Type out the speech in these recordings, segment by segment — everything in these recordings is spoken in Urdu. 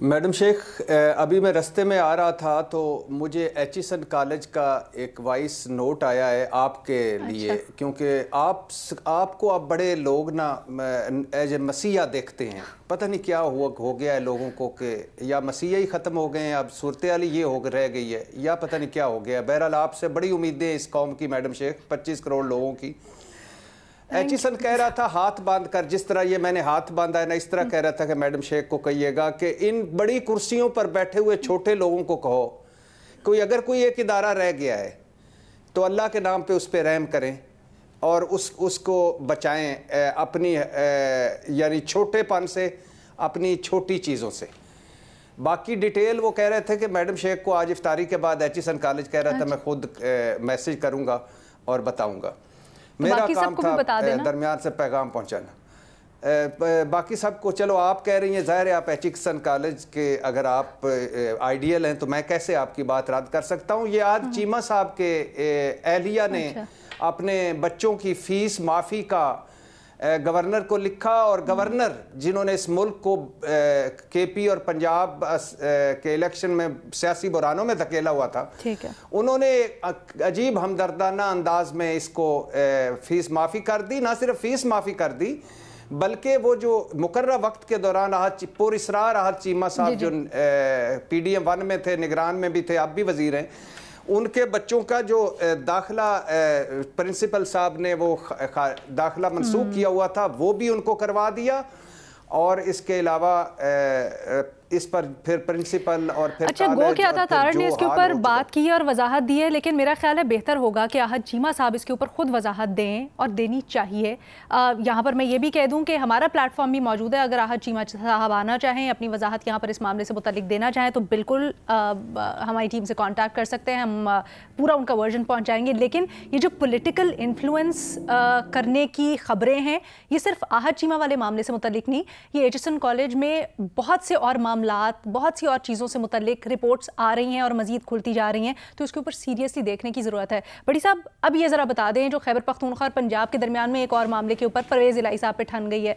میڈم شیخ، ابھی میں رستے میں آ رہا تھا تو مجھے ایچیسن کالج کا ایک وائس نوٹ آیا ہے آپ کے لیے، کیونکہ آپ کو اب بڑے لوگ نا ایز اے مسیحا دیکھتے ہیں. پتہ نہیں کیا ہو گیا ہے لوگوں کو کہ یا مسیحا ہی ختم ہو گئے ہیں، اب صورتحال یہ رہ گئی ہے، یا پتہ نہیں کیا ہو گیا. بہرحال آپ سے بڑی امیدیں اس قوم کی میڈم شیخ، 25 کروڑ لوگوں کی. ایچیسن کہہ رہا تھا ہاتھ باندھ کر، جس طرح یہ میں نے ہاتھ باندھا ہے نا، اس طرح کہہ رہا تھا کہ میڈم شیخ کو کہیے گا کہ ان بڑی کرسیوں پر بیٹھے ہوئے چھوٹے لوگوں کو کہو اگر کوئی ایک ادارہ رہ گیا ہے تو اللہ کے نام پہ اس پہ رحم کریں اور اس کو بچائیں اپنی یعنی چھوٹے پن سے، اپنی چھوٹی چیزوں سے. باقی ڈیٹیل وہ کہہ رہے تھے کہ میڈم شیخ کو آج افطاری کے بعد ایچیسن کالج کہہ رہا تھا میں خود میسج کروں گا اور بتاؤں گا. میرا کام تھا درمیان سے پیغام پہنچانا. باقی سب کو چلو آپ کہہ رہی ہیں، ظاہر ہے آپ ایچیسن کالج کے اگر آپ آئیڈیل ہیں تو میں کیسے آپ کی بات رد کر سکتا ہوں. یہ آج چیمہ صاحب کے اہلیہ نے اپنے بچوں کی فیس معافی کا گورنر کو لکھا، اور گورنر جنہوں نے اس ملک کو کے پی اور پنجاب کے الیکشن میں سیاسی بحرانوں میں دھکیلا ہوا تھا، انہوں نے عجیب ہمدردانہ انداز میں اس کو فیس معافی کر دی. نہ صرف فیس معافی کر دی بلکہ وہ جو مقررہ وقت کے دوران پر اسرار احد چیمہ صاحب جو پی ڈی ایم 1 میں تھے، نگران میں بھی تھے، اب بھی وزیر ہیں، ان کے بچوں کا جو داخلہ پرنسپل صاحب نے وہ داخلہ منسوخ کیا ہوا تھا وہ بھی ان کو کروا دیا. اور اس کے علاوہ اس پر پھر پرنسپل اور پھر اچھا گو کیا تھا تارڑ نے اس کے اوپر بات کی اور وضاحت دی ہے، لیکن میرا خیال ہے بہتر ہوگا کہ احد چیمہ صاحب اس کے اوپر خود وضاحت دیں اور دینی چاہیے. یہاں پر میں یہ بھی کہہ دوں کہ ہمارا پلیٹ فارم بھی موجود ہے، اگر احد چیمہ صاحب آنا چاہیں، اپنی وضاحت یہاں پر اس معاملے سے متعلق دینا چاہیں تو بالکل ہماری ٹیم سے کانٹیکٹ کر سکتے ہیں، ہم پورا ان کا ورژن پہنچائیں گے. لیکن یہ جو پولیٹیکل انفلوئنس کرنے کی خبریں ہیں یہ صرف احد چیمہ والے معاملے سے متعلق نہیں، یہ ایچیسن کالج میں بہت سے اور معاملات، بہت سی اور چیزوں سے متعلق رپورٹس آ رہی ہیں اور مزید کھلتی جا رہی ہیں، تو اس کے اوپر سیریسلی دیکھنے کی ضرورت ہے. بڑی صاحب اب یہ ذرا بتا دیں، جو خیبر پختونخوا اور پنجاب کے درمیان میں ایک اور معاملے کے اوپر پرویز الہی صاحب پہ ٹھن گئی ہے،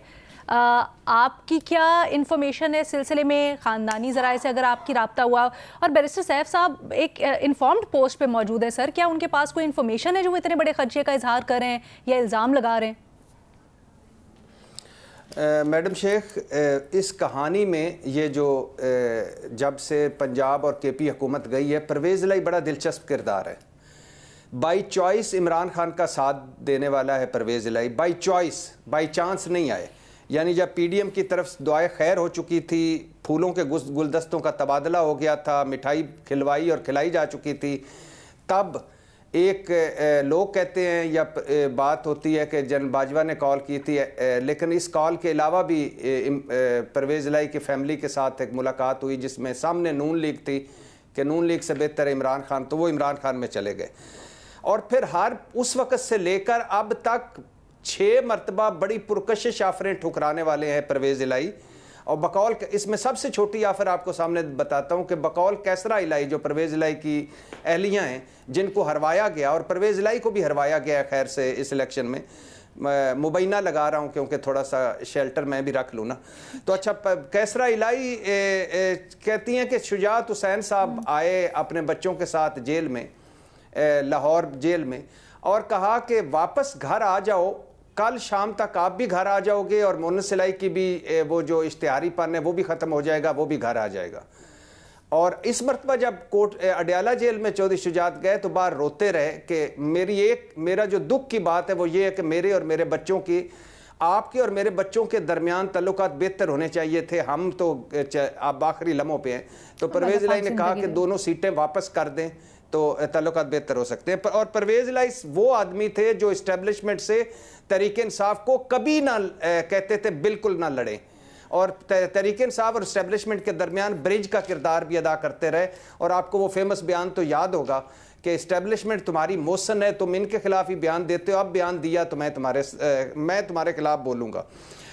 آپ کی کیا انفارمیشن ہے سلسلے میں؟ خاندانی ذرائع سے اگر آپ کی رابطہ ہوا، اور بیرسٹر سیف صاحب ایک انفارمڈ پوسٹ پہ موجود ہے سر، کیا ان کے پاس کوئی انفارمیشن ہے جو اتنے بڑے خدشے کا اظہار کر رہے ہیں یا الزام لگا رہے ہیں؟ میڈم شیخ، اس کہانی میں یہ جو جب سے پنجاب اور کے پی حکومت گئی ہے، پرویز الہی بڑا دلچسپ کردار ہے. بائی چوائس عمران خان کا ساتھ دینے والا ہے پرویز الہی، بائی چوائس، بائی چانس نہیں آئے. یعنی جب پی ڈی ایم کی طرف دعائے خیر ہو چکی تھی، پھولوں کے گلدستوں کا تبادلہ ہو گیا تھا، مٹھائی کھلوائی اور کھلائی جا چکی تھی، تب ایک لوگ کہتے ہیں یا بات ہوتی ہے کہ جنرل باجوہ نے کال کی تھی، لیکن اس کال کے علاوہ بھی پرویز الہی کی فیملی کے ساتھ ایک ملاقات ہوئی جس میں سامنے نون لیگ تھی کہ نون لیگ سے بہتر ہے عمران خان، تو وہ عمران خان میں چلے گئے. اور پھر ہر اس وقت سے لے کر اب تک 6 مرتبہ بڑی پرکشش آفریں ٹھکرانے والے ہیں پرویز الہی. اور بقول اس میں سب سے چھوٹی آفر آپ کو سامنے بتاتا ہوں کہ بقول کیسرا الہی جو پرویز الہی کی اہلیہ ہیں جن کو ہروایا گیا، اور پرویز الہی کو بھی ہروایا گیا ہے خیر سے اس الیکشن میں، مبینہ لگا رہا ہوں کیونکہ تھوڑا سا شیلٹر میں بھی رکھ لوں نا. تو اچھا کیسرا الہی کہتی ہیں کہ شجاعت حسین صاحب آئے اپنے بچوں کے ساتھ جیل میں، لاہور جیل میں، اور کہا کہ واپس گھر آ جاؤ، کل شام تک آپ بھی گھر آ جاؤ گے اور مونس الہی کی بھی وہ جو اشتہاری پن ہے وہ بھی ختم ہو جائے گا، وہ بھی گھر آ جائے گا. اور اس مرتبہ جب اڈیالہ جیل میں چودھری شجاعت گئے تو باہر روتے رہے کہ میرا جو دکھ کی بات ہے وہ یہ ہے کہ میرے اور میرے بچوں کی، آپ کے اور میرے بچوں کے درمیان تعلقات بہتر ہونے چاہیے تھے، ہم تو اب آخری لمحوں پہ ہیں. تو پرویز الہی نے کہا کہ دونوں سیٹیں واپس کر دیں تو تعلقات بہتر ہو سکتے ہیں. اور پرویز الہی وہ آدمی تھے جو اسٹیبلشمنٹ سے تحریک انصاف کو کبھی نہ کہتے تھے بالکل نہ لڑیں، اور تحریک انصاف اور اسٹیبلشمنٹ کے درمیان برج کا کردار بھی ادا کرتے رہے. اور آپ کو وہ فیمس بیان تو یاد ہوگا کہ اسٹیبلشمنٹ تمہاری موسن ہے، تم ان کے خلاف ہی بیان دیتے ہو، اب بیان دیا تو میں تمہارے خلاف بولوں گا.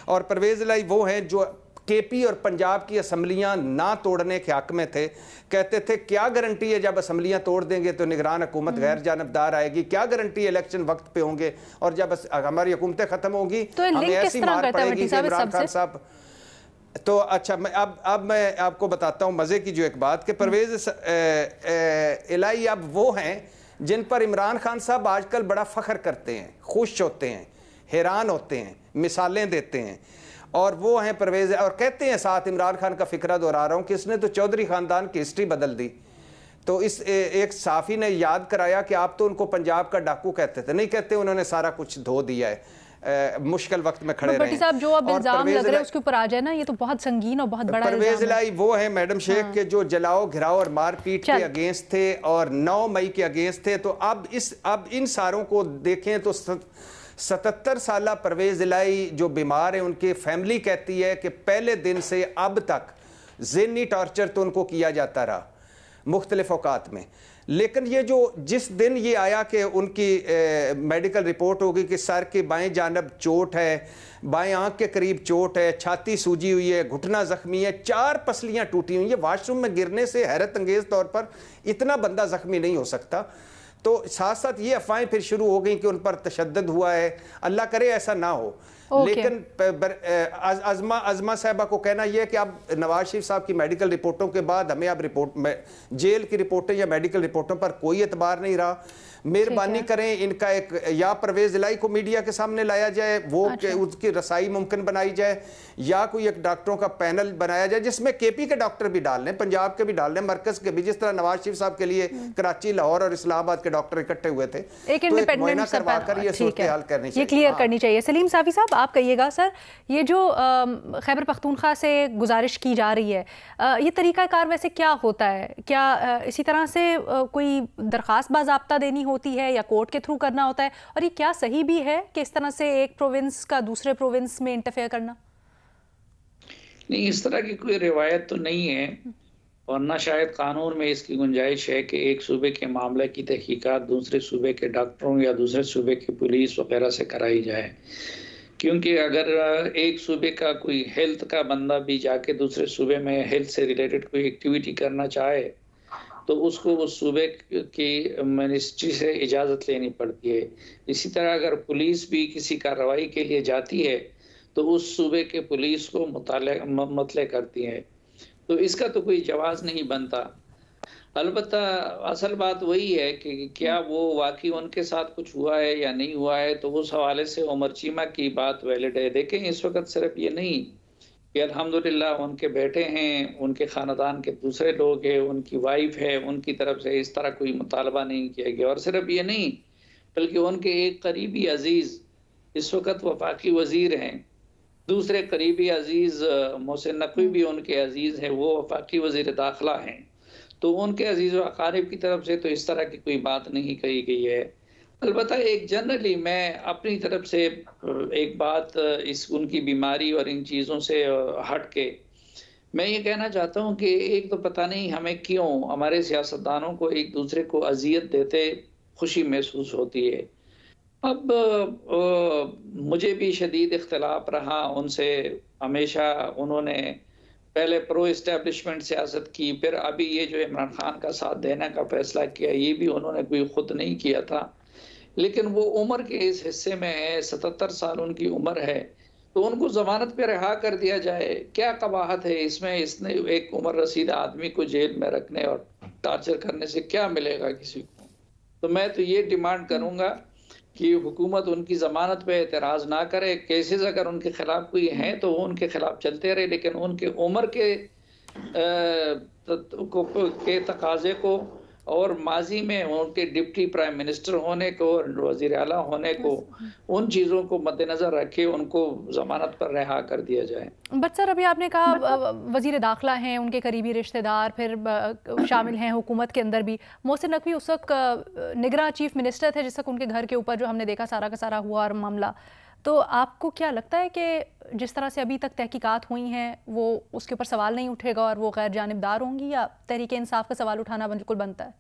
اور پرویز الہی وہ ہیں جو کے پی اور پنجاب کی اسمبلیاں نہ توڑنے کے حق میں تھے. کہتے تھے کیا گارنٹی ہے جب اسمبلیاں توڑ دیں گے تو نگران حکومت غیر جانبدار آئے گی، کیا گارنٹی ہے الیکشن وقت پہ ہوں گے، اور جب ہماری حکومتیں ختم ہوں گی ہمیں ایسی مار پڑے گی کہ عمران خان صاحب تو اچھا اب میں آپ کو بتاتا ہوں مزے کی جو ایک بات کہ پرویز الہی اب وہ ہیں جن پر عمران خان صاحب آج کل بڑا فخر کرتے ہیں، خوش ہوتے ہیں، حیران ہوتے ہیں، مثالیں دیتے ہیں، اور وہ ہیں پرویز، اور کہتے ہیں ساتھ عمران خان کا فکرہ دہرا رہا ہوں کہ اس نے تو چودھری خاندان کی ہسٹری بدل دی. تو اس ایک صحافی نے یاد کرایا کہ آپ تو ان کو پنجاب کا ڈاکو کہتے تھے. نہیں کہتے، انہوں نے سارا کچھ دھو دیا ہے، مشکل وقت میں کھڑے رہے ہیں. بٹی صاحب جو اب الزام لگ رہے ہیں اس کے اوپر آ جائے نا، یہ تو بہت سنگین اور بہت بڑا الزام ہے. پرویز الہی وہ ہیں میڈم شیخ کے جو جلاؤ گھراؤ اور مار پیٹ کے اگینسٹ تھے اور 9 مئی کے اگینسٹ تھے. تو اب ان ساروں کو دیکھیں تو 77 سالہ پرویز الہی جو بیمار ہیں، ان کی فیملی کہتی ہے کہ پہلے دن سے اب تک ذہنی ٹارچر تو ان کو کیا جاتا رہا مختلف اوقات میں. لیکن یہ جو جس دن یہ آیا کہ ان کی میڈیکل رپورٹ ہوگی کہ سر کی بائیں جانب چوٹ ہے، بائیں آنکھ کے قریب چوٹ ہے، چھاتی سوجی ہوئی ہے، گھٹنا زخمی ہے، 4 پسلیاں ٹوٹی ہوئی ہیں. واش روم میں گرنے سے حیرت انگیز طور پر اتنا بندہ زخمی نہیں ہو سکتا. تو ساتھ ساتھ یہ افواہیں پھر شروع ہو گئیں کہ ان پر تشدد ہوا ہے. اللہ کرے ایسا نہ ہو. لیکن عظمہ صاحبہ کو کہنا یہ ہے کہ اب نواز شریف صاحب کی میڈیکل رپورٹوں کے بعد ہمیں اب جیل کی رپورٹیں یا میڈیکل رپورٹوں پر کوئی اعتبار نہیں رہا. مہربانی کریں ان کا ایک یا پرویز الہی کو میڈیا کے سامنے لایا جائے، وہ اس کی رسائی ممکن بنائی جائے، یا کوئی ایک ڈاکٹروں کا پینل بنایا جائے جس میں کے پی کے ڈاکٹر بھی ڈال لیں، پنجاب کے بھی ڈال لیں، مرکز کے بھی، جس طرح نواز شریف صاحب کے لیے کراچی، لاہور اور اسلام آباد کے ڈاکٹر اکٹھے ہوئے تھے. ایک معائنہ کروا کر یہ صورتحال کرنی چاہیے، یہ کلیئر کرنی چاہیے. سلیم صافی صاحب آپ کہیے گا سر، یہ جو خیبر پختونخوا سے گزارش کی جا رہی ہے، یہ طریقہ کار ویسے کیا ہوتا ہے؟ کیا اسی طرح سے کوئی درخواست باضابطہ دینی ہوتی ہے یا کورٹ کے تھرو کرنا ہوتا ہے؟ اور یہ کیا صحیح بھی ہے کہ اس طرح سے ایک پروونس کا دوسرے پروونس میں انٹرفیئر کرنا؟ نہیں، اس طرح کی کوئی روایت تو نہیں ہے، اور نہ شاید قانون میں اس کی گنجائش ہے کہ ایک صوبے کے معاملے کی تحقیقات دوسرے صوبے کے ڈاکٹروں یا دوسرے صوبے کی پولیس وغیرہ سے کرائی جائے. کیونکہ اگر ایک صوبے کا کوئی ہیلتھ کا بندہ بھی جا کے دوسرے صوبے میں ہیلتھ سے ریلیٹڈ کوئی ایکٹیویٹی کرنا چاہے تو اس کو اس صوبے کی منسٹری سے اجازت لینی پڑتی ہے. اسی طرح اگر پولیس بھی کسی کارروائی کے لیے جاتی ہے تو اس صوبے کے پولیس کو مطلع کرتی ہے. تو اس کا تو کوئی جواز نہیں بنتا. البتہ اصل بات وہی ہے کہ کیا وہ واقعی ان کے ساتھ کچھ ہوا ہے یا نہیں ہوا ہے، تو اس حوالے سے عمر چیمہ کی بات ویلڈ ہے. دیکھیں اس وقت صرف یہ نہیں کہ الحمدللہ ان کے بیٹے ہیں، ان کے خاندان کے دوسرے لوگ ہیں، ان کی وائف ہے، ان کی طرف سے اس طرح کوئی مطالبہ نہیں کیا گیا. اور صرف یہ نہیں بلکہ ان کے ایک قریبی عزیز اس وقت وفاقی وزیر ہیں، دوسرے قریبی عزیز محسن نقوی بھی ان کے عزیز ہیں، وہ وفاقی وزیر داخلہ ہیں. تو ان کے عزیز و اقارب کی طرف سے تو اس طرح کی کوئی بات نہیں کہی گئی ہے. البتہ ایک جنرلی میں اپنی طرف سے ایک بات ان کی بیماری اور ان چیزوں سے ہٹ کے میں یہ کہنا چاہتا ہوں کہ ایک تو پتہ نہیں ہمیں کیوں ہمارے سیاستدانوں کو ایک دوسرے کو اذیت دیتے خوشی محسوس ہوتی ہے. اب مجھے بھی شدید اختلاف رہا ان سے ہمیشہ. انہوں نے پہلے پرو اسٹیبلشمنٹ سیاست کی، پھر ابھی یہ جو عمران خان کا ساتھ دینے کا فیصلہ کیا، یہ بھی انہوں نے کوئی خود نہیں کیا تھا. لیکن وہ عمر کے اس حصے میں ہے، 77 سال ان کی عمر ہے، تو ان کو ضمانت پہ رہا کر دیا جائے. کیا قباحت ہے اس میں؟ اس نے ایک عمر رسیدہ آدمی کو جیل میں رکھنے اور ٹارچر کرنے سے کیا ملے گا کسی کو؟ تو میں تو یہ ڈیمانڈ کروں گا کہ حکومت ان کی ضمانت پہ اعتراض نہ کرے. کیسز اگر ان کے خلاف کوئی ہیں تو وہ ان کے خلاف چلتے رہے، لیکن ان کے عمر کے تقاضے کو اور ماضی میں ان کے ڈپٹی پرائم منسٹر ہونے کو اور وزیر اعلیٰ ہونے کو، ان چیزوں کو مد نظر رکھے ان کو ضمانت پر رہا کر دیا جائے. بٹ سر ابھی آپ نے کہا وزیر داخلہ ہیں، ان کے قریبی رشتہ دار پھر شامل ہیں حکومت کے اندر بھی. محسن نقوی اس وقت نگراں چیف منسٹر تھے جس وقت ان کے گھر کے اوپر جو ہم نے دیکھا سارا کا سارا ہوا اور معاملہ. تو آپ کو کیا لگتا ہے کہ جس طرح سے ابھی تک تحقیقات ہوئی ہیں وہ اس کے اوپر سوال نہیں اٹھے گا اور وہ غیر جانبدار ہوں گی، یا تحریک انصاف کا سوال اٹھانا بالکل بنتا ہے؟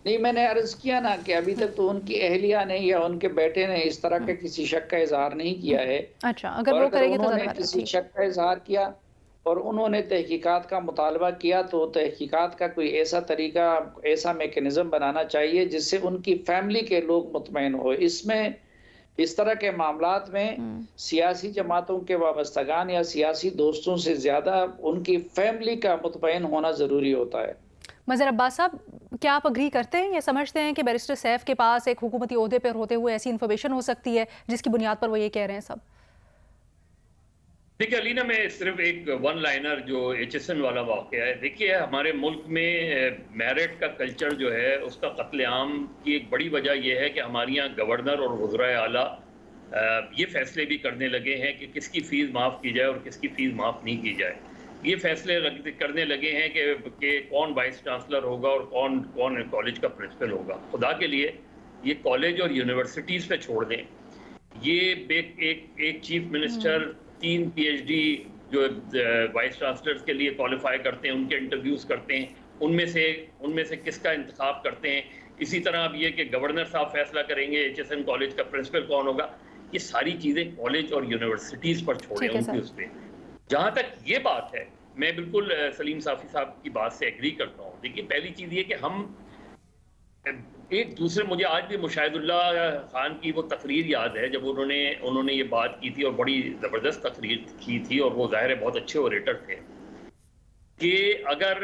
نہیں، میں نے عرض کیا نا کہ ابھی تک تو ان کی اہلیہ نے یا ان کے بیٹے نے اس طرح کا کسی شک کا اظہار نہیں کیا ہے. اچھا، اگر وہ کریں گے تو انہوں نے کسی شک کا اظہار کیا اور انہوں نے تحقیقات کا مطالبہ کیا تو تحقیقات کا کوئی ایسا طریقہ، ایسا میکینزم بنانا چاہیے جس سے ان کی فیملی کے لوگ مطمئن ہو. اس میں اس طرح کے معاملات میں سیاسی جماعتوں کے وابستگان یا سیاسی دوستوں سے زیادہ ان کی فیملی کا مطمئن ہونا ضروری ہوتا ہے۔ مظہر عباس صاحب، کیا آپ اگری کرتے ہیں یا سمجھتے ہیں کہ بیرسٹر سیف کے پاس ایک حکومتی عہدے پر ہوتے ہوئے ایسی انفارمیشن ہو سکتی ہے جس کی بنیاد پر وہ یہ کہہ رہے ہیں سب؟ دیکھیے علینا، میں صرف ایک ون لائنر جو ایچ ایس این والا واقعہ ہے، دیکھیے ہمارے ملک میں میرٹ کا کلچر جو ہے اس کا قتل عام کی ایک بڑی وجہ یہ ہے کہ ہمارے یہاں گورنر اور وزرائے اعلیٰ یہ فیصلے بھی کرنے لگے ہیں کہ کس کی فیس معاف کی جائے اور کس کی فیس معاف نہیں کی جائے۔ یہ فیصلے کرنے لگے ہیں کہ کون وائس چانسلر ہوگا اور کون کالج کا پرنسپل ہوگا۔ خدا کے لیے یہ کالج اور یونیورسٹیز پہ چھوڑ دیں۔ یہ ایک chief minister 3 P H D جو وائس چانسلرز کے لیے کوالیفائی کرتے ہیں، ان کے انٹرویوز کرتے ہیں، ان میں سے کس کا انتخاب کرتے ہیں۔ اسی طرح اب یہ کہ گورنر صاحب فیصلہ کریں گے ایچ ایس این کالج کا پرنسپل کون ہوگا۔ یہ ساری چیزیں کالج اور یونیورسٹیز پر چھوڑیں ان کی اس پہ۔ جہاں تک یہ بات ہے، میں بالکل سلیم صافی صاحب کی بات سے ایگری کرتا ہوں۔ دیکھیے پہلی چیز یہ کہ ہم ایک دوسرے، مجھے آج بھی مشاہد اللہ خان کی وہ تقریر یاد ہے جب انہوں نے یہ بات کی تھی، اور بڑی زبردست تقریر کی تھی، اور وہ ظاہر ہے بہت اچھے اوریٹر تھے، کہ اگر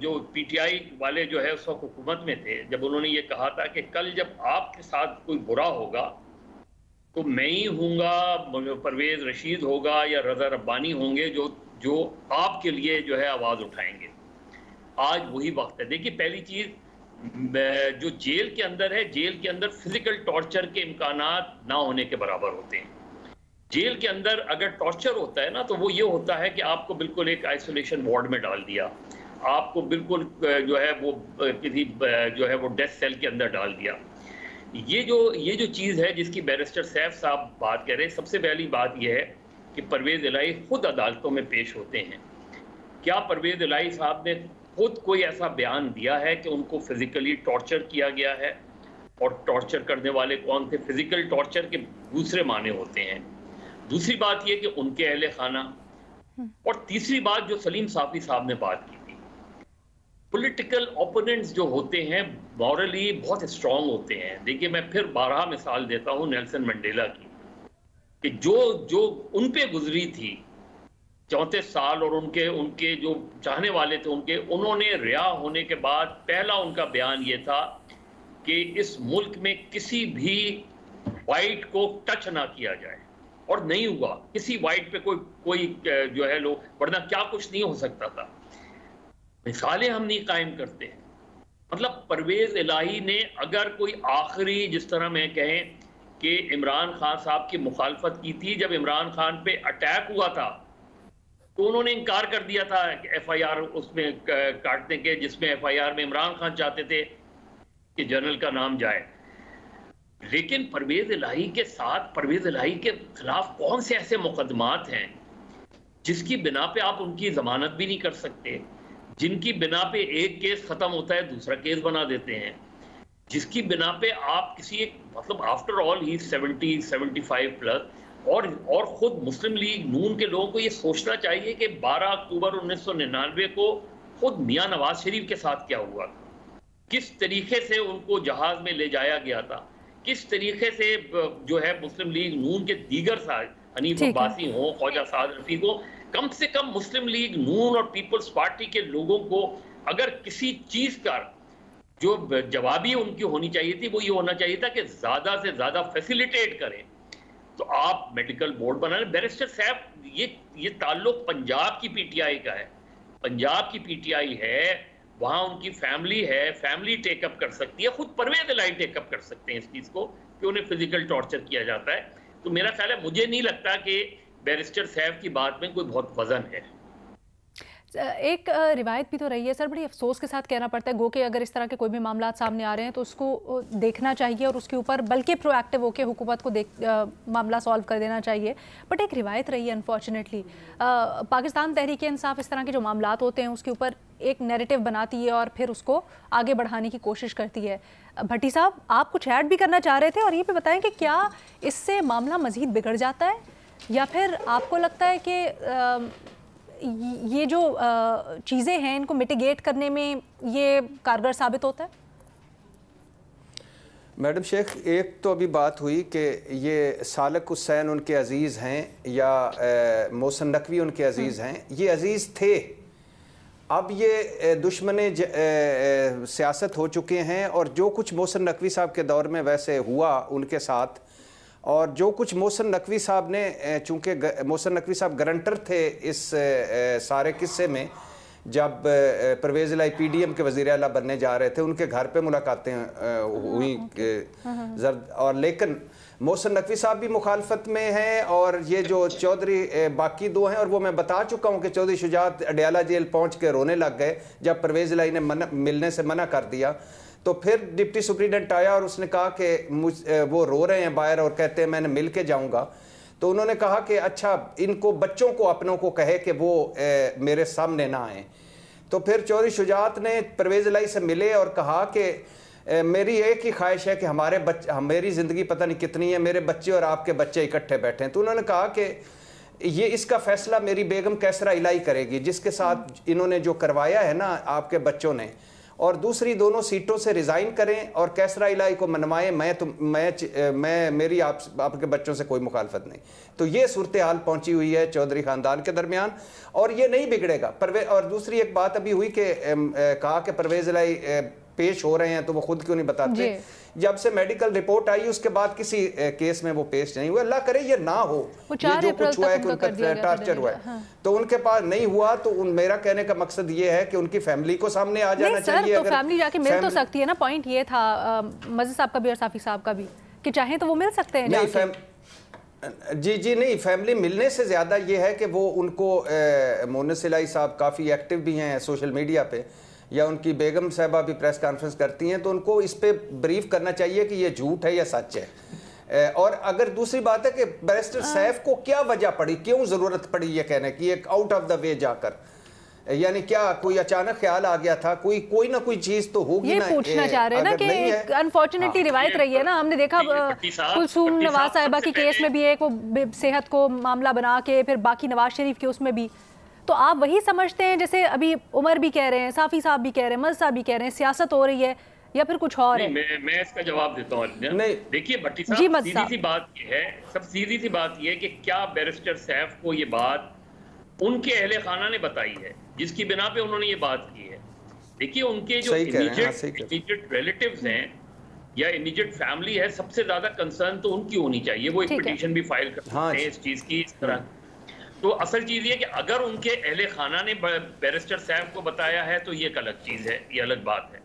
جو پی ٹی آئی والے جو ہے اس وقت حکومت میں تھے، جب انہوں نے یہ کہا تھا کہ کل جب آپ کے ساتھ کوئی برا ہوگا تو میں ہی ہوں گا، پرویز رشید ہوگا یا رضا ربانی ہوں گے جو آپ کے لیے جو ہے آواز اٹھائیں گے۔ آج وہی وقت ہے۔ دیکھیے پہلی چیز جو جیل کے اندر ہے، جیل کے اندر فزیکل ٹارچر کے امکانات نہ ہونے کے برابر ہوتے ہیں۔ جیل کے اندر اگر ٹارچر ہوتا ہے نا تو وہ یہ ہوتا ہے کہ آپ کو بالکل ایک آئسولیشن وارڈ میں ڈال دیا، آپ کو بالکل جو ہے وہ کسی جو ہے وہ ڈیتھ سیل کے اندر ڈال دیا۔ یہ جو چیز ہے جس کی بیرسٹر سیف صاحب بات کر رہے ہیں، سب سے پہلی بات یہ ہے کہ پرویز الہی خود عدالتوں میں پیش ہوتے ہیں۔ کیا پرویز الہی صاحب نے خود کوئی ایسا بیان دیا ہے کہ ان کو فزیکلی ٹارچر کیا گیا ہے؟ اور ٹارچر کرنے والے کون تھے؟ فزیکل ٹارچر کے دوسرے معنی ہوتے ہیں۔ دوسری بات یہ کہ ان کے اہل خانہ، اور تیسری بات جو سلیم صافی صاحب نے بات کی تھی، پولیٹیکل اوپوننٹس جو ہوتے ہیں مورلی بہت اسٹرانگ ہوتے ہیں۔ دیکھیے میں پھر بارہا مثال دیتا ہوں نیلسن منڈیلا کی، کہ جو ان پہ گزری تھی 34 سال، اور ان کے جو چاہنے والے تھے انہوں نے رہا ہونے کے بعد پہلا ان کا بیان یہ تھا کہ اس ملک میں کسی بھی وائٹ کو ٹچ نہ کیا جائے، اور نہیں ہوا کسی وائٹ پہ کوئی جو ہے لوگ، ورنہ کیا کچھ نہیں ہو سکتا تھا۔ مثالیں ہم نہیں قائم کرتے ہیں۔ مطلب پرویز الہی نے اگر کوئی آخری، جس طرح میں کہیں کہ عمران خان صاحب کی مخالفت کی تھی جب عمران خان پہ اٹیک ہوا تھا، تو انہوں نے انکار کر دیا تھا کہ ایف آئی آر اس میں کاٹنے کے، جس میں ایف آئی آر میں عمران خان چاہتے تھے کہ جنرل کا نام جائے۔ لیکن پرویز الہی کے ساتھ، پرویز الہی کے خلاف کون سے ایسے مقدمات ہیں جس کی بنا پہ آپ ان کی ضمانت بھی نہیں کر سکتے، جن کی بنا پہ ایک کیس ختم ہوتا ہے دوسرا کیس بنا دیتے ہیں، جس کی بنا پہ آپ کسی ایک، مطلب آفٹر آل ہی 75 پلس، اور خود مسلم لیگ نون کے لوگوں کو یہ سوچنا چاہیے کہ 12 اکتوبر 1999 کو خود میاں نواز شریف کے ساتھ کیا ہوا تھا، کس طریقے سے ان کو جہاز میں لے جایا گیا تھا، کس طریقے سے جو ہے مسلم لیگ نون کے دیگر حنیف عباسی ہوں، خواجہ سعد رفیق ہوں، کم سے کم مسلم لیگ نون اور پیپلز پارٹی کے لوگوں کو اگر کسی چیز کا جو جوابی ان کی ہونی چاہیے تھی وہ یہ ہونا چاہیے تھا کہ زیادہ سے زیادہ فیسیلیٹیٹ کریں، تو آپ میڈیکل بورڈ بنائیں۔ بیرسٹر صاحب یہ تعلق پنجاب کی پی ٹی آئی کا ہے، پنجاب کی پی ٹی آئی ہے، وہاں ان کی فیملی ہے، فیملی ٹیک اپ کر سکتی ہے، خود پرویز الہی ٹیک اپ کر سکتے ہیں اس چیز کو کہ انہیں فزیکل ٹارچر کیا جاتا ہے۔ تو میرا خیال ہے، مجھے نہیں لگتا کہ بیرسٹر صاحب کی بات میں کوئی بہت وزن ہے۔ ایک روایت بھی تو رہی ہے سر، بڑی افسوس کے ساتھ کہنا پڑتا ہے، گو کہ اگر اس طرح کے کوئی بھی معاملات سامنے آ رہے ہیں تو اس کو دیکھنا چاہیے اور اس کے اوپر بلکہ پرو ایکٹیو ہو کے حکومت کو معاملہ سالو کر دینا چاہیے، بٹ ایک روایت رہی ہے انفارچونیٹلی، پاکستان تحریک انصاف اس طرح کے جو معاملات ہوتے ہیں اس کے اوپر ایک نیریٹو بناتی ہے اور پھر اس کو آگے بڑھانے کی کوشش کرتی ہے۔ بھٹی صاحب، آپ کچھ ایڈ بھی کرنا چاہ رہے تھے، اور یہ بھی بتائیں کہ کیا اس سے معاملہ مزید بگڑ جاتا ہے یا پھر آپ کو لگتا ہے کہ یہ جو چیزیں ہیں ان کو میٹیگیٹ کرنے میں یہ کارگر ثابت ہوتا ہے؟ میڈم شیخ، ایک تو ابھی بات ہوئی کہ یہ سالک حسین ان کے عزیز ہیں یا محسن نقوی ان کے عزیز ہیں. یہ عزیز تھے، اب یہ دشمن سیاست ہو چکے ہیں، اور جو کچھ محسن نقوی صاحب کے دور میں ویسے ہوا ان کے ساتھ، اور جو کچھ محسن نقوی صاحب نے، چونکہ محسن نقوی صاحب گرنٹر تھے اس سارے قصے میں، جب پرویز الہی پی ڈی ایم کے وزیر اعلیٰ بننے جا رہے تھے ان کے گھر پہ ملاقاتیں ہوئی اور لیکن محسن نقوی صاحب بھی مخالفت میں ہیں، اور یہ جو چودھری باقی دو ہیں، اور وہ میں بتا چکا ہوں کہ چودھری شجاعت اڈیالہ جیل پہنچ کے رونے لگ گئے جب پرویز الہی نے ملنے سے منع کر دیا. تو پھر ڈپٹی سپریڈنٹ آیا اور اس نے کہا کہ وہ رو رہے ہیں باہر اور کہتے ہیں میں نے مل کے جاؤں گا. تو انہوں نے کہا کہ اچھا ان کو بچوں کو اپنوں کو کہے کہ وہ میرے سامنے نہ آئیں. تو پھر چودھری شجاعت نے پرویز الہی سے ملے اور کہا کہ میری ایک ہی خواہش ہے کہ میری زندگی پتہ نہیں کتنی ہے، میرے بچے اور آپ کے بچے اکٹھے بیٹھے ہیں. تو انہوں نے کہا کہ یہ اس کا فیصلہ میری بیگم کیسرا الہی کرے گی، جس کے ساتھ انہوں نے جو کروایا ہے نا آپ کے بچوں نے، اور دوسری دونوں سیٹوں سے ریزائن کریں اور کیسرا الہی کو منوائیں. میری آپ کے بچوں سے کوئی مخالفت نہیں. تو یہ صورتحال پہنچی ہوئی ہے چودھری خاندان کے درمیان، اور یہ نہیں بگڑے گا. اور دوسری ایک بات ابھی ہوئی کہ کہا کہ پرویز الہی پیش ہو رہے ہیں تو وہ خود کیوں نہیں بتاتے. جب سے میڈیکل رپورٹ آئی اس کے بعد کسی کیس میں وہ پیش نہیں ہوئے. اللہ کرے یہ نہ ہو، یہ جو کچھ ہوا ہے کہ ان کا ٹارچر ہوا ہے تو ان کے پاس نہیں ہوا. تو میرا کہنے کا مقصد یہ ہے کہ ان کی فیملی کو سامنے آ جانا چاہیے. تو فیملی جا کے مل تو سکتی ہے نا. پوائنٹ یہ تھا مزید صاحب کا بھی اور صافی صاحب کا بھی کہ چاہیں تو وہ مل سکتے ہیں. جی نہیں، فیملی ملنے سے زیادہ یہ ہے کہ وہ ان کو مونس الہی صاحب کافی ایکٹیو بھی ہیں سوشل میڈیا پہ، یا ان کی بیگم صاحبہ بھی پریس کانفرنس کرتی ہیں، تو ان کو اس پہ بریف کرنا چاہیے کہ یہ جھوٹ ہے یا سچ ہے. اور اگر دوسری بات ہے کہ بیرسٹر سیف کو کیا وجہ پڑی، کیوں ضرورت پڑی یہ کہنے کی ایک آؤٹ آف دا وے جا کر، یعنی کیا کوئی اچانک خیال آ گیا تھا؟ کوئی نہ کوئی چیز تو ہوگی نا. یہ پوچھنا چاہ رہے ہیں نا کہ انفارچونیٹلی روایت رہی ہے نا، ہم نے دیکھا کلثوم نواز صاحبہ کی کیس میں بھی ایک وہ صحت کو معاملہ بنا کے، پھر باقی نواز شریف کے اس میں بھی. تو آپ وہی سمجھتے ہیں جیسے ابھی عمر بھی کہہ رہے ہیں، صافی صاحب بھی کہہ رہے ہیں، مز صاحب بھی کہہ رہے ہیں سیاست ہو رہی ہے، یا پھر کچھ اور ہے؟ میں اس کا جواب دیتا ہوں. دیکھیے بھٹی صاحب، سیدھی سی بات یہ ہے کہ کیا بیرسٹر سیف کو یہ بات ان کے اہل خانہ نے بتائی ہے جس کی بنا پہ انہوں نے یہ بات کی ہے؟ دیکھیے ان کے جو امیجیٹ ریلیٹیوز ہیں یا امیجیٹ فیملی ہے، سب سے زیادہ کنسرن تو ان کی ہونی چاہیے. وہ ایک پٹیشن بھی فائل کرتے ہیں اس چیز کی اس طرح. تو اصل چیز یہ کہ اگر ان کے اہل خانہ نے بیرسٹر سیف کو بتایا ہے تو یہ ایک الگ چیز ہے، یہ الگ بات ہے.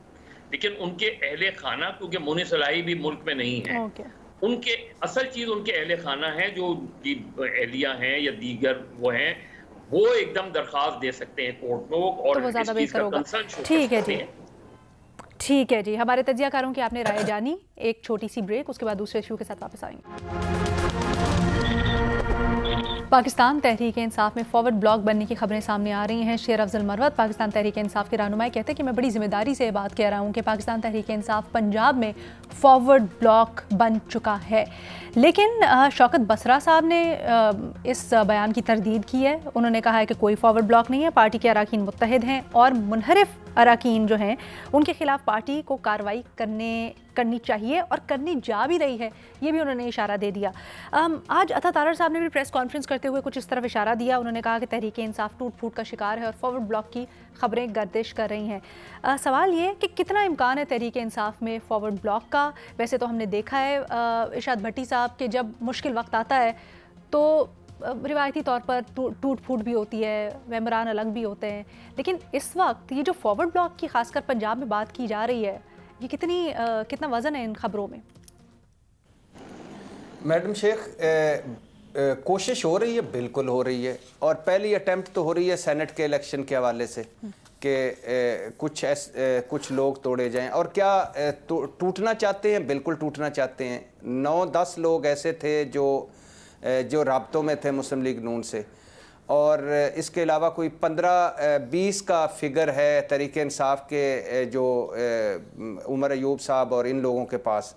لیکن ان کے اہل خانہ، کیونکہ مونس الہی بھی ملک میں نہیں ہے، ان کے اصل چیز ان کے اہل خانہ ہیں جو اہلیہ ہیں یا دیگر وہ ہیں، وہ ایک دم درخواست دے سکتے ہیں کورٹ میں اور اس چیز کا کنسرن شو کر سکتے ہیں. ٹھیک ہے جی، ہمارے تجزیہ کاروں کی آپ نے رائے جانی. ایک چھوٹی سی بریک، اس کے بعد دوسرے ایشو کے ساتھ واپس آئیں گے. پاکستان تحریک انصاف میں فارورڈ بلاک بننے کی خبریں سامنے آ رہی ہیں. شیر افضل مروت پاکستان تحریک انصاف کے رہنمائی کہتے ہیں کہ میں بڑی ذمہ داری سے یہ بات کہہ رہا ہوں کہ پاکستان تحریک انصاف پنجاب میں فارورڈ بلاک بن چکا ہے. لیکن شوکت بسرا صاحب نے اس بیان کی تردید کی ہے. انہوں نے کہا ہے کہ کوئی فارورڈ بلاک نہیں ہے، پارٹی کے اراکین متحد ہیں اور منحرف اراکین جو ہیں ان کے خلاف پارٹی کو کارروائی کرنی چاہیے اور کرنی جا بھی رہی ہے. یہ بھی انہوں نے اشارہ دے دیا. آج عطا تارڑ صاحب نے بھی پریس کانفرنس کرتے ہوئے کچھ اس طرف اشارہ دیا. انہوں نے کہا کہ تحریک انصاف ٹوٹ پھوٹ کا شکار ہے اور فارورڈ بلاک کی خبریں گردش کر رہی ہیں. سوال یہ کہ کتنا امکان ہے تحریک انصاف میں فارورڈ بلاک کا؟ ویسے تو ہم نے دیکھا ہے ارشاد بھٹی صاحب کہ جب مشکل وقت آتا ہے تو روایتی طور پر ٹوٹ پھوٹ بھی ہوتی ہے، ممبران الگ بھی ہوتے ہیں. لیکن اس وقت یہ جو فارورڈ بلاک کی خاص کر پنجاب میں بات کی جا رہی ہے، یہ کتنا وزن ہے ان خبروں میں؟ میڈم شیخ، کوشش ہو رہی ہے، بالکل ہو رہی ہے، اور پہلی اٹیمپٹ تو ہو رہی ہے سینٹ کے الیکشن کے حوالے سے کہ کچھ لوگ توڑے جائیں. اور کیا ٹوٹنا چاہتے ہیں؟ بالکل ٹوٹنا چاہتے ہیں. 9-10 لوگ ایسے تھے جو رابطوں میں تھے مسلم لیگ نون سے، اور اس کے علاوہ کوئی 15-20 کا فگر ہے تحریک انصاف کے جو عمر ایوب صاحب اور ان لوگوں کے پاس.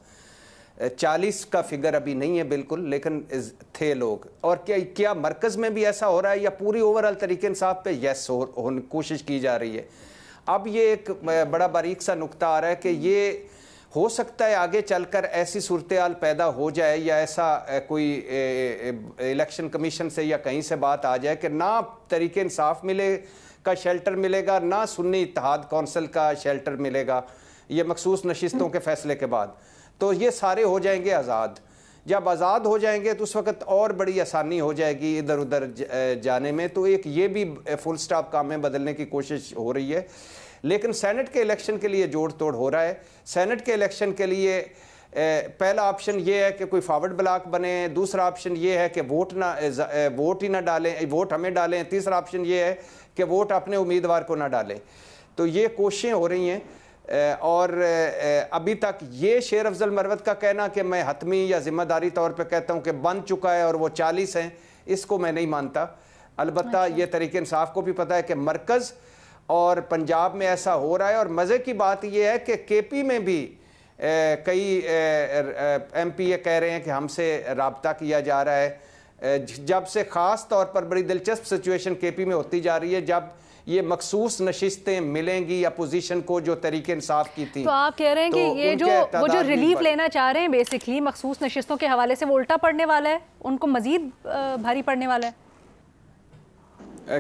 40 کا فگر ابھی نہیں ہے بالکل، لیکن تھے لوگ. اور کیا مرکز میں بھی ایسا ہو رہا ہے یا پوری اوورآل تحریک انصاف پہ کوشش کی جا رہی ہے؟ اب یہ ایک بڑا باریک سا نقطہ آ رہا ہے کہ یہ ہو سکتا ہے آگے چل کر ایسی صورتحال پیدا ہو جائے یا ایسا کوئی الیکشن کمیشن سے یا کہیں سے بات آ جائے کہ نہ تحریک انصاف کا شیلٹر ملے گا، نہ سنی اتحاد کونسل کا شیلٹر ملے گا یہ مخصوص نشستوں کے فیصلے کے بعد، تو یہ سارے ہو جائیں گے آزاد۔ جب آزاد ہو جائیں گے تو اس وقت اور بڑی آسانی ہو جائے گی ادھر ادھر جانے میں، تو ایک یہ بھی فل سٹاپ کام میں بدلنے کی کوشش ہو رہی ہے۔ لیکن سینٹ کے الیکشن کے لیے جوڑ توڑ ہو رہا ہے۔ سینٹ کے الیکشن کے لیے پہلا آپشن یہ ہے کہ کوئی فارورڈ بلاک بنے، دوسرا آپشن یہ ہے کہ ووٹ ہی نہ ڈالیں، ووٹ ہمیں ڈالیں، تیسرا آپشن یہ ہے کہ ووٹ اپنے امیدوار کو نہ ڈالیں۔ تو یہ کوششیں ہو رہی ہیں، اور ابھی تک یہ شیر افضل مروت کا کہنا کہ میں حتمی یا ذمہ داری طور پہ کہتا ہوں کہ بن چکا ہے اور وہ 40 ہیں، اس کو میں نہیں مانتا۔ البتہ یہ تحریک انصاف کو بھی پتہ ہے کہ مرکز اور پنجاب میں ایسا ہو رہا ہے، اور مزے کی بات یہ ہے کہ کے پی میں بھی کئی ایم پی کہہ رہے ہیں کہ ہم سے رابطہ کیا جا رہا ہے، جب سے خاص طور پر بڑی دلچسپ سچویشن کے پی میں ہوتی جا رہی ہے جب یہ مخصوص نشستیں ملیں گی اپوزیشن کو جو تحریک انصاف کی تھی۔ تو آپ کہہ رہے ہیں کہ یہ وہ جو ریلیف لینا چاہ رہے ہیں بیسکلی مخصوص نشستوں کے حوالے سے وہ الٹا پڑنے والا ہے، ان کو مزید بھاری پڑنے والا ہے؟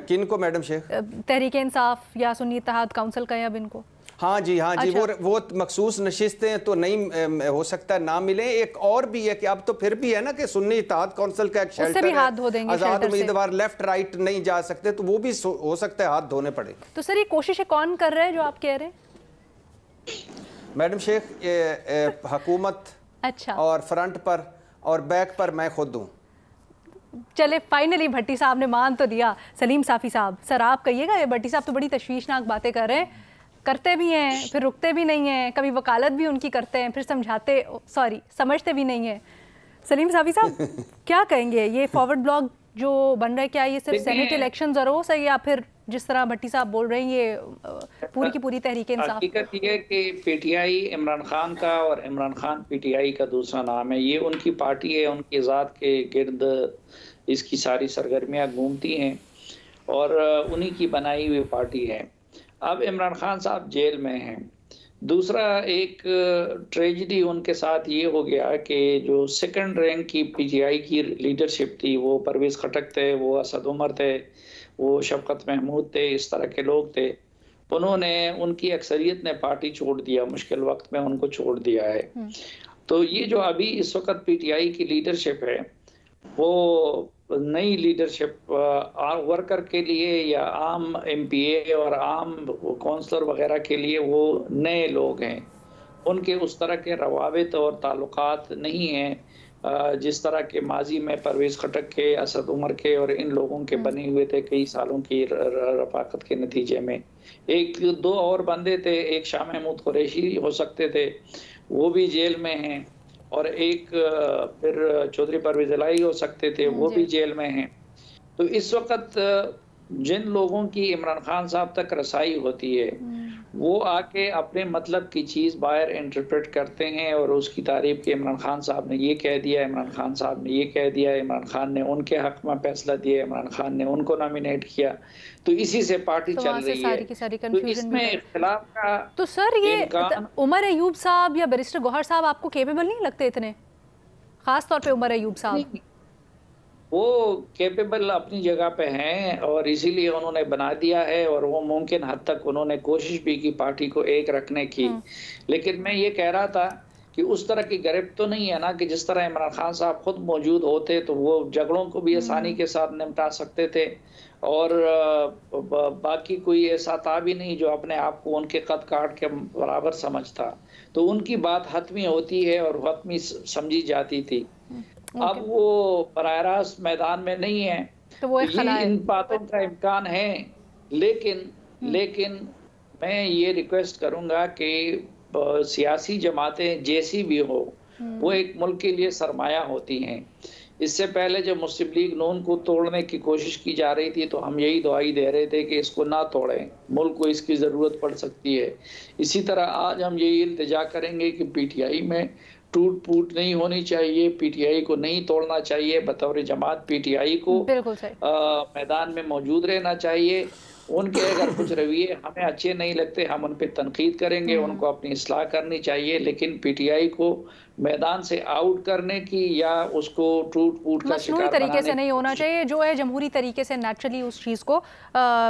کن کو میڈم شیخ؟ تحریک انصاف یا سنی اتحاد کونسل کا، اب ان کو؟ ہاں جی وہ مخصوص نشستیں تو نہیں ہو سکتا نہ ملیں۔ ایک اور بھی ہے کہ اب تو پھر بھی ہے نا کہ سنی اتحاد کونسل کا ایک شیلٹر ہے، آزاد امیدوار لیفٹ رائٹ نہیں جا سکتے، تو وہ بھی ہو سکتا ہے ہاتھ دھونے پڑے۔ تو سر یہ کوشش کون کر رہا ہے جو آپ کہہ رہے ہیں؟ میڈم شیخ حکومت اور فرنٹ پر اور بیک پر میں خود ہوں۔ چلے فائنلی بھٹی صاحب نے مان تو دیا۔ سلیم صافی صاحب، سر آپ کہیے گا، یہ بھٹی صاحب تو بڑی تشویشناک باتیں کر رہے ہیں، کرتے بھی ہیں پھر رکتے بھی نہیں ہیں، کبھی وکالت بھی ان کی کرتے ہیں پھر سمجھتے بھی نہیں ہیں۔ سلیم صافی صاحب کیا کہیں گے، یہ فارورڈ بلاک جو بن رہا ہے کیا یہ صرف سینٹ الیکشن ضرور ہے یا پھر جس طرح بھٹی صاحب بول رہے ہیں یہ پوری کی پوری تحریک انصاف؟ حقیقت یہ ہے کہ P T I Imran Khan کا اور Imran Khan P T I کا دوسرا نام ہے، یہ ان کی پارٹی ہے، ان کی ذات کے گرد اس کی ساری سرگرمیاں گھومتی ہیں اور انہی کی بنائی ہوئی پارٹی ہے۔ اب عمران خان صاحب جیل میں ہیں۔ دوسرا ایک ٹریجڈی ان کے ساتھ یہ ہو گیا کہ جو سیکنڈ رینک کی پی ٹی آئی کی لیڈرشپ تھی، وہ پرویز خٹک تھے، وہ اسد عمر تھے، وہ شفقت محمود تھے، اس طرح کے لوگ تھے، ان کی اکثریت نے پارٹی چھوڑ دیا، مشکل وقت میں ان کو چھوڑ دیا ہے۔ تو یہ جو ابھی اس وقت پی ٹی آئی کی لیڈرشپ ہے وہ نئی لیڈرشپ ورکر کے لیے یا عام ایم پی اے اور عام کونسلر وغیرہ کے لیے وہ نئے لوگ ہیں، ان کے اس طرح کے روابط اور تعلقات نہیں ہیں جس طرح کے ماضی میں پرویز خٹک کے، اسد عمر کے اور ان لوگوں کے بنے ہوئے تھے کئی سالوں کی رفاقت کے نتیجے میں۔ ایک دو اور بندے تھے، ایک شاہ محمود قریشی ہو سکتے تھے، وہ بھی جیل میں ہیں، اور ایک پھر چودھری پرویز الہی ہو سکتے تھے، وہ بھی جیل میں ہیں۔ تو اس وقت جن لوگوں کی عمران خان صاحب تک رسائی ہوتی ہے وہ آ کے اپنے مطلب کی چیز باہر انٹرپریٹ کرتے ہیں اور اس کی تعریف کہ عمران خان صاحب نے یہ کہہ دیا، عمران خان صاحب نے یہ کہہ دیا، عمران خان نے ان کے حق میں فیصلہ دیا، عمران خان نے ان کو نامینیٹ کیا، تو اسی سے پارٹی چل رہی ہے۔ تو اس میں اختلاف کا تو سر یہ عمر ایوب صاحب یا بیرسٹر گوہر صاحب آپ کو کیپیبل نہیں لگتے اتنے، خاص طور پہ عمر ایوب صاحب؟ وہ کیپیبل اپنی جگہ پہ ہیں اور اسی لیے انہوں نے بنا دیا ہے، اور وہ ممکن حد تک انہوں نے کوشش بھی کی پارٹی کو ایک رکھنے کی۔ لیکن میں یہ کہہ رہا تھا کہ اس طرح کی گرفت تو نہیں ہے نا کہ جس طرح عمران خان صاحب خود موجود ہوتے تو وہ جھگڑوں کو بھی آسانی کے ساتھ نمٹا سکتے تھے، اور باقی کوئی ایسا تھا بھی نہیں جو اپنے آپ کو ان کے قد کاٹ کے برابر سمجھتا، تو ان کی بات حتمی ہوتی ہے اور حتمی سمجھی جاتی تھی۔ اب وہ براہ راست میدان میں نہیں ہے، ان باتوں کا امکان ہے، لیکن میں یہ ریکویسٹ کروں گا کہ سیاسی جماعتیں جیسی بھی ہو وہ ایک ملک کے لیے سرمایہ ہوتی ہیں۔ اس سے پہلے جب مسلم لیگ نون کو توڑنے کی کوشش کی جا رہی تھی تو ہم یہی دعائی دے رہے تھے کہ اس کو نہ توڑیں، ملک کو اس کی ضرورت پڑ سکتی ہے۔ اسی طرح آج ہم یہی التجا کریں گے کہ پی ٹی آئی میں ٹوٹ پوٹ نہیں ہونی چاہیے، پی ٹی آئی کو نہیں توڑنا چاہیے، بطور جماعت پی ٹی آئی کو میدان میں موجود رہنا چاہیے، ان کے اگر کچھ رویے ہمیں اچھے نہیں لگتے ہم ان پہ تنقید کریں گے, ان کو اپنی اصلاح کرنی چاہیے, لیکن پی ٹی آئی کو میدان سے آؤٹ کرنے کی یا اس کو ٹوٹ پوٹ کا شکار بنانے طریقے سے نہیں ہونا چاہیے, جو ہے جمہوری طریقے سے نیچرلی اس چیز کو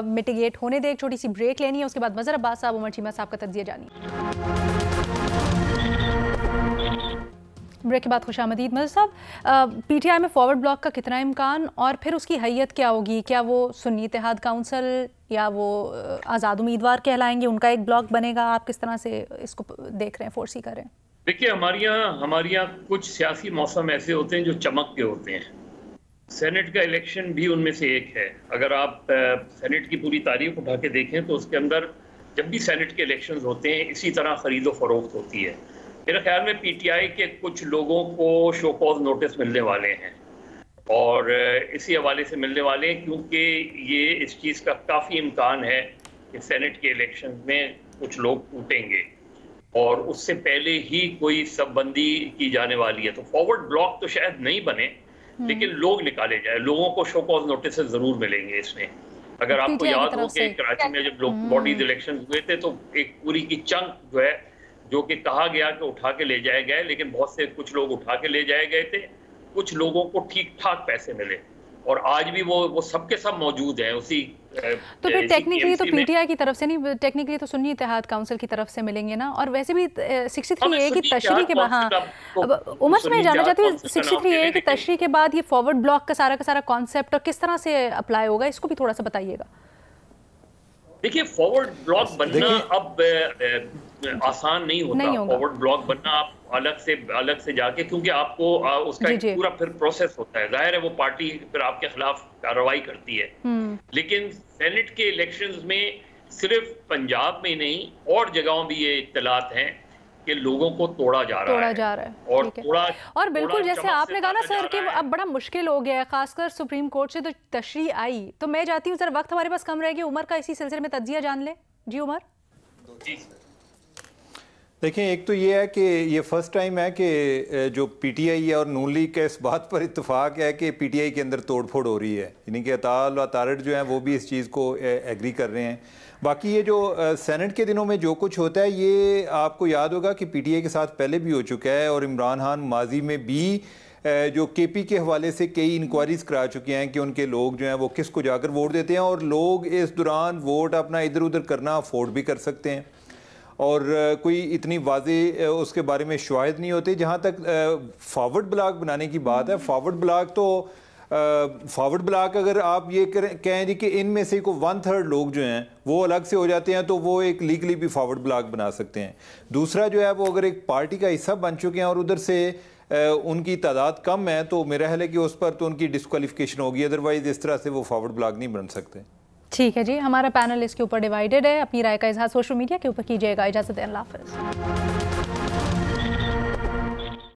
میٹیگیٹ ہونے دے. ایک چھوٹی سی بریک لینی ہے, اس کے بعد مظہر عباس صاحب, عمر چیمہ صاحب کا تجزیہ جانی. بریک کے بعد خوش آمدید. مظہر صاحب, پی ٹی آئی میں فارورڈ بلاک کا کتنا امکان, اور پھر اس کی حیت کیا ہوگی؟ کیا وہ سنی اتحاد کونسل یا وہ آزاد امیدوار کہلائیں گے, ان کا ایک بلاک بنے گا؟ آپ کس طرح سے اس کو دیکھ رہے ہیں, فورسی کر رہے ہیں؟ دیکھیے, ہمارے یہاں کچھ سیاسی موسم ایسے ہوتے ہیں جو چمک کے ہوتے ہیں. سینٹ کا الیکشن بھی ان میں سے ایک ہے. اگر آپ سینٹ کی پوری تاریخ اٹھا کے دیکھیں تو اس کے اندر جب بھی سینٹ کے الیکشنز ہوتے ہیں اسی طرح خرید و فروخت ہوتی ہے. میرے خیال میں پی ٹی آئی کے کچھ لوگوں کو شو کاز نوٹس ملنے والے ہیں, اور اسی حوالے سے ملنے والے ہیں کیونکہ یہ اس چیز کا کافی امکان ہے کہ سینٹ کے الیکشنز میں کچھ لوگ ٹوٹیں گے, اور اس سے پہلے ہی کوئی سب بندی کی جانے والی ہے. تو فارورڈ بلاک تو شاید نہیں بنے, لیکن لوگ نکالے جائے, لوگوں کو شو کاز نوٹسز ضرور ملیں گے اس میں. اگر آپ کو یاد ہو کہ کراچی میں جب لوگ باڈیز الیکشن ہوئے تھے تو ایک پوری کی چنک جو ہے, جو کہ کہا گیا کہ اٹھا کے لے جائے گئے, لیکن بہت سے کچھ لوگ اٹھا کے لے جائے گئے تھے, کچھ لوگوں کو ٹھیک ٹھاک پیسے ملے, اور آج بھی وہ سب کے سب موجود ہیں اسی. تو پھر ٹیکنیکلی تو پی ٹی آئی کی طرف سے نہیں, ٹیکنیکلی تو سنی اتحاد کونسل کی طرف سے ملیں گے نا. اور ویسے بھی 63A کی تشریح کے بعد, ہاں عمر سے میں جاننا چاہتی ہوں 63A کی تشریح کے بعد یہ فارورڈ بلاک کا سارا کانسیپٹ اور کس طرح سے اپلائی ہوگا, اس کو بھی تھوڑا سا بتائیے گا. دیکھیے, فارورڈ بلاک بننا اب آسان نہیں ہوتا. فارورڈ بلاک بننا آپ الگ سے جا کے, کیونکہ آپ کو اس کا ایک پورا پھر پروسیس ہوتا ہے. ظاہر ہے وہ پارٹی پھر آپ کے خلاف کارروائی کرتی ہے, لیکن سینٹ کے الیکشنز میں صرف پنجاب میں نہیں اور جگہوں بھی یہ اطلاعات ہیں کہ لوگوں کو توڑا جا رہا ہے. اور بالکل جیسے آپ نے کہا نا سر کہ اب بڑا مشکل ہو گیا ہے, خاص کر سپریم کورٹ سے تو تشریح آئی. تو میں چاہتی ہوں ذرا وقت ہمارے پاس کم رہے گی, عمر کا اسی سلسلے میں تجزیہ جان لیں. جی عمر. دیکھیں, ایک تو یہ ہے کہ یہ فرسٹ ٹائم ہے کہ جو پی ٹی آئی ہے اور نون لیگ کا اس بات پر اتفاق ہے کہ پی ٹی آئی کے اندر توڑ پھوڑ ہو رہی ہے, یعنی کہ اطال و طارٹ جو ہیں وہ بھی اس چیز کو ایگری کر رہے ہیں. باقی یہ جو سینٹ کے دنوں میں جو کچھ ہوتا ہے یہ آپ کو یاد ہوگا کہ پی ٹی آئی کے ساتھ پہلے بھی ہو چکا ہے, اور عمران خان ماضی میں بھی جو کے پی کے حوالے سے کئی انکوائریز کرا چکے ہیں کہ ان کے لوگ جو ہیں وہ کس کو جا کر ووٹ دیتے ہیں, اور لوگ اس دوران ووٹ اپنا ادھر ادھر کرنا افورڈ بھی کر سکتے ہیں, اور کوئی اتنی واضح اس کے بارے میں شواہد نہیں ہوتے. جہاں تک فارورڈ بلاک بنانے کی بات ہے, فارورڈ بلاک اگر آپ یہ کہیں جی کہ ان میں سے کو 1/3 لوگ جو ہیں وہ الگ سے ہو جاتے ہیں تو وہ ایک لیگلی بھی فارورڈ بلاک بنا سکتے ہیں. دوسرا جو ہے وہ اگر ایک پارٹی کا حصہ بن چکے ہیں اور ادھر سے ان کی تعداد کم ہے تو میرا خیال ہے کہ اس پر تو ان کی ڈسکوالیفیکیشن ہوگی, ادروائز اس طرح سے وہ فارورڈ بلاک نہیں بن سکتے. ٹھیک ہے جی, ہمارا پینل اس کے اوپر ڈیوائیڈڈ ہے. اپنی رائے کا اظہار سوشل میڈیا کے اوپر کیجیے گا. اجازت دیں, اللہ حافظ.